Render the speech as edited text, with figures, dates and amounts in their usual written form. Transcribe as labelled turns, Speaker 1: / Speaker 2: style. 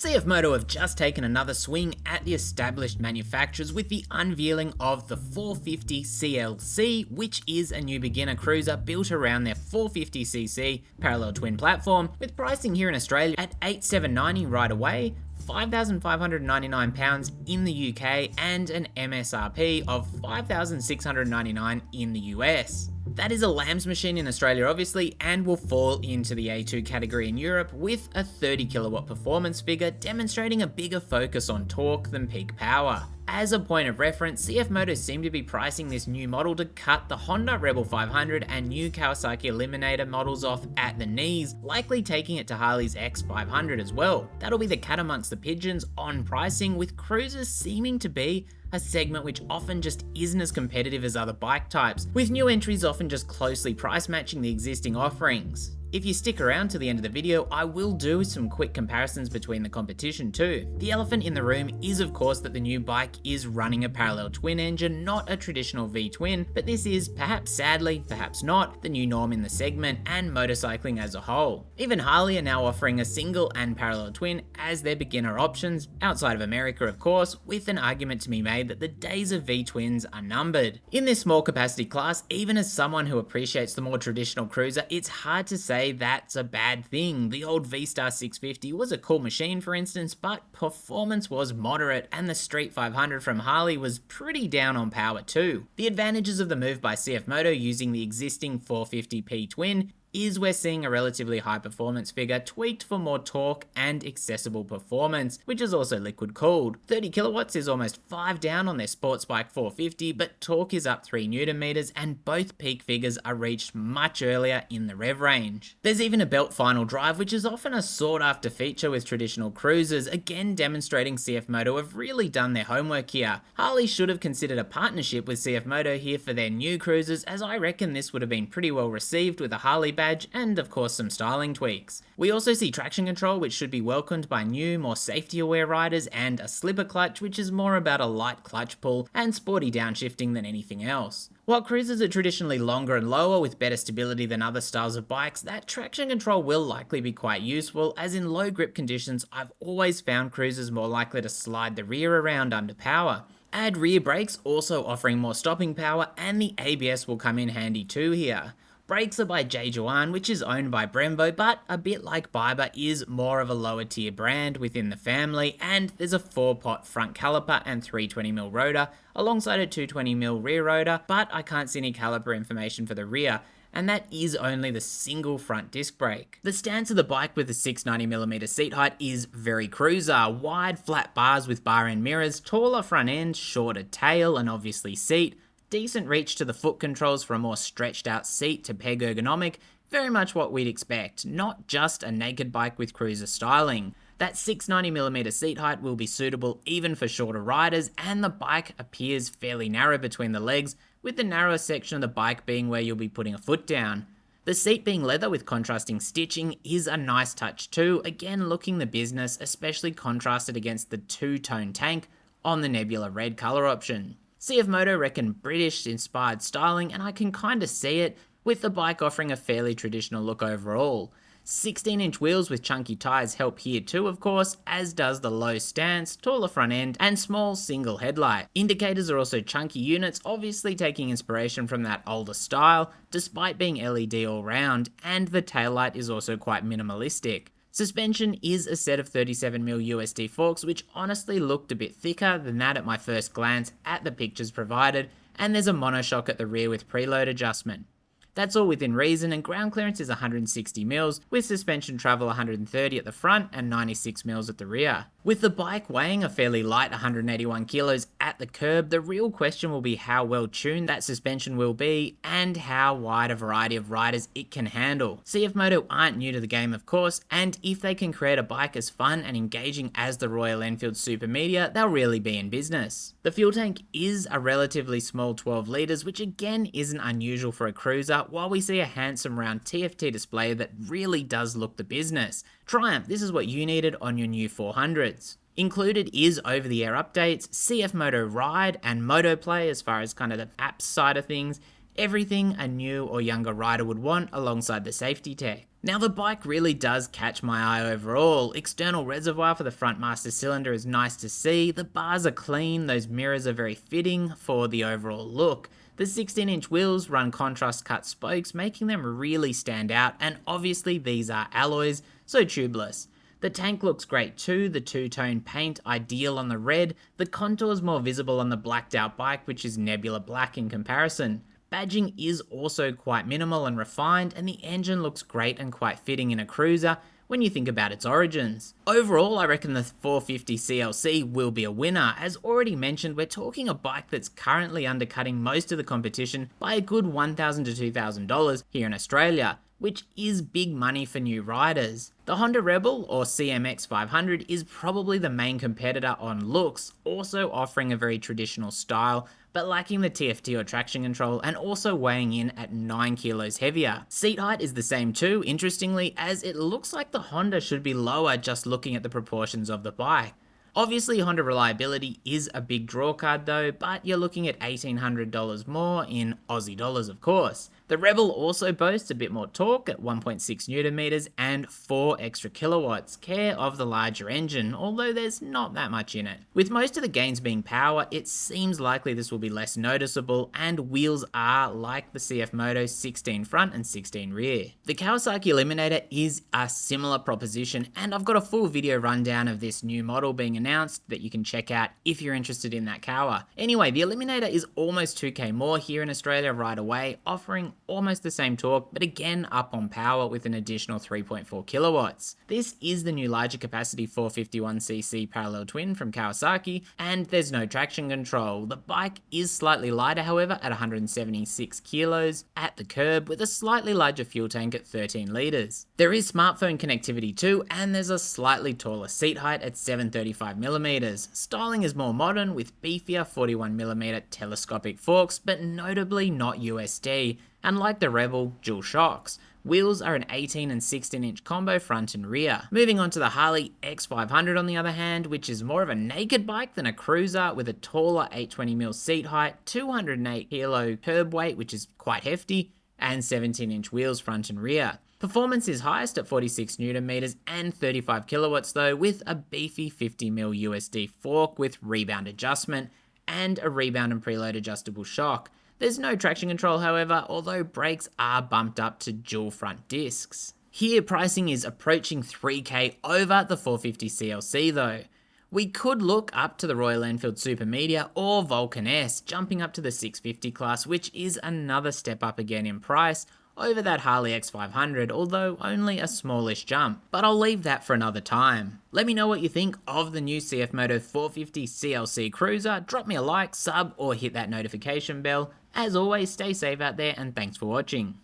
Speaker 1: CFMOTO have just taken another swing at the established manufacturers with the unveiling of the 450CL-C, which is a new beginner cruiser built around their 450cc parallel twin platform, with pricing here in Australia at $8,790 right away, £5,599 in the UK, and an MSRP of $5,699 in the US. That is a lamb's machine in Australia obviously, and will fall into the A2 category in Europe with a 30 kilowatt performance figure demonstrating a bigger focus on torque than peak power. As a point of reference, CFMOTO seem to be pricing this new model to cut the Honda Rebel 500 and new Kawasaki Eliminator models off at the knees, likely taking it to Harley's X500 as well. That'll be the cat amongst the pigeons on pricing, with cruisers seeming to be a segment which often just isn't as competitive as other bike types, with new entries often just closely price matching the existing offerings. If you stick around to the end of the video, I will do some quick comparisons between the competition too. The elephant in the room is of course that the new bike is running a parallel twin engine, not a traditional V-twin, but this is, perhaps sadly, perhaps not, the new norm in the segment and motorcycling as a whole. Even Harley are now offering a single and parallel twin as their beginner options, outside of America of course, with an argument to be made that the days of V-twins are numbered. In this small capacity class, even as someone who appreciates the more traditional cruiser, it's hard to say that's a bad thing. The old V-Star 650 was a cool machine for instance, but performance was moderate, and the Street 500 from Harley was pretty down on power too. The advantages of the move by CFMOTO using the existing 450p twin is we're seeing a relatively high performance figure tweaked for more torque and accessible performance, which is also liquid cooled. 30 kilowatts is almost 5 down on their sports bike 450, but torque is up 3 Newton meters, and both peak figures are reached much earlier in the rev range. There's even a belt final drive, which is often a sought after feature with traditional cruisers, again demonstrating CFMOTO have really done their homework here. Harley should have considered a partnership with CFMOTO here for their new cruisers, as I reckon this would have been pretty well received with a Harley badge and of course some styling tweaks. We also see traction control, which should be welcomed by new, more safety aware riders, and a slipper clutch, which is more about a light clutch pull and sporty downshifting than anything else. While cruisers are traditionally longer and lower with better stability than other styles of bikes, that traction control will likely be quite useful, as in low grip conditions I've always found cruisers more likely to slide the rear around under power. Add rear brakes, also offering more stopping power, and the ABS will come in handy too here. Brakes are by Journo, which is owned by Brembo, but a bit like Biber is more of a lower tier brand within the family, and there's a 4-pot front caliper and 320mm rotor alongside a 220mm rear rotor, but I can't see any caliper information for the rear, and that is only the single front disc brake. The stance of the bike with the 690mm seat height is very cruiser, wide flat bars with bar end mirrors, taller front end, shorter tail, and obviously seat, decent reach to the foot controls for a more stretched out seat to peg ergonomic, very much what we'd expect, not just a naked bike with cruiser styling. That 690mm seat height will be suitable even for shorter riders, and the bike appears fairly narrow between the legs, with the narrowest section of the bike being where you'll be putting a foot down. The seat being leather with contrasting stitching is a nice touch too, again looking the business, especially contrasted against the two-tone tank on the Nebula red colour option. CFMOTO reckon British inspired styling, and I can kinda see it, with the bike offering a fairly traditional look overall. 16-inch wheels with chunky tyres help here too of course, as does the low stance, taller front end, and small single headlight. Indicators are also chunky units, obviously taking inspiration from that older style, despite being LED all round, and the taillight is also quite minimalistic. Suspension is a set of 37mm USD forks, which honestly looked a bit thicker than that at my first glance at the pictures provided, and there's a monoshock at the rear with preload adjustment. That's all within reason, and ground clearance is 160mm, with suspension travel 130 at the front and 96mm at the rear. With the bike weighing a fairly light 181 kilos at the curb, the real question will be how well tuned that suspension will be and how wide a variety of riders it can handle. CFMOTO aren't new to the game of course, and if they can create a bike as fun and engaging as the Royal Enfield Super Meteor, they'll really be in business. The fuel tank is a relatively small 12 litres, which again isn't unusual for a cruiser, while we see a handsome round TFT display that really does look the business. Triumph, this is what you needed on your new 400s. Included is over-the-air updates, CFMOTO Ride and Moto Play as far as kind of the apps side of things, Everything a new or younger rider would want alongside the safety tech. Now the bike really does catch my eye overall. External reservoir for the front master cylinder is nice to see, the bars are clean, those mirrors are very fitting for the overall look. The 16-inch wheels run contrast cut spokes, making them really stand out, and obviously these are alloys, so tubeless. The tank looks great too, the two-tone paint ideal on the red, the contours more visible on the blacked out bike, which is nebula black in comparison. Badging is also quite minimal and refined, and the engine looks great and quite fitting in a cruiser when you think about its origins. Overall, I reckon the 450CL-C will be a winner. As already mentioned, we're talking a bike that's currently undercutting most of the competition by a good $1,000 to $2,000 here in Australia, which is big money for new riders. The Honda Rebel, or CMX 500, is probably the main competitor on looks, also offering a very traditional style, but lacking the TFT or traction control, and also weighing in at 9 kilos heavier. Seat height is the same too, interestingly, as it looks like the Honda should be lower just looking at the proportions of the bike. Obviously, Honda reliability is a big drawcard though, but you're looking at $1,800 more in Aussie dollars, of course. The Rebel also boasts a bit more torque at 1.6 Newton meters and 4 extra kilowatts, care of the larger engine, although there's not that much in it. With most of the gains being power, it seems likely this will be less noticeable, and wheels are like the CFMOTO 16 front and 16 rear. The Kawasaki Eliminator is a similar proposition, and I've got a full video rundown of this new model being announced that you can check out if you're interested in that Kawa. Anyway, the Eliminator is almost 2k more here in Australia right away, offering almost the same torque, but again up on power with an additional 3.4 kilowatts. This is the new larger capacity 451cc parallel twin from Kawasaki, and there's no traction control. The bike is slightly lighter, however, at 176 kilos at the curb, with a slightly larger fuel tank at 13 litres. There is smartphone connectivity too, and there's a slightly taller seat height at 735mm. Styling is more modern with beefier 41mm telescopic forks, but notably not USD. Unlike the Rebel, dual shocks. Wheels are an 18 and 16 inch combo front and rear. Moving on to the Harley X500 on the other hand, which is more of a naked bike than a cruiser, with a taller 820mm seat height, 208 kilo curb weight, which is quite hefty, and 17 inch wheels front and rear. Performance is highest at 46 Newton meters and 35 kilowatts though, with a beefy 50mm USD fork with rebound adjustment and a rebound and preload adjustable shock. There's no traction control, however, although brakes are bumped up to dual front discs. Here, pricing is approaching 3k over the 450CL-C though. We could look up to the Royal Enfield Super Media or Vulcan S, jumping up to the 650 class, which is another step up again in price over that Harley X500, although only a smallish jump, but I'll leave that for another time. Let me know what you think of the new CFMOTO 450CL-C Cruiser, drop me a like, sub, or hit that notification bell. As always, stay safe out there, and thanks for watching.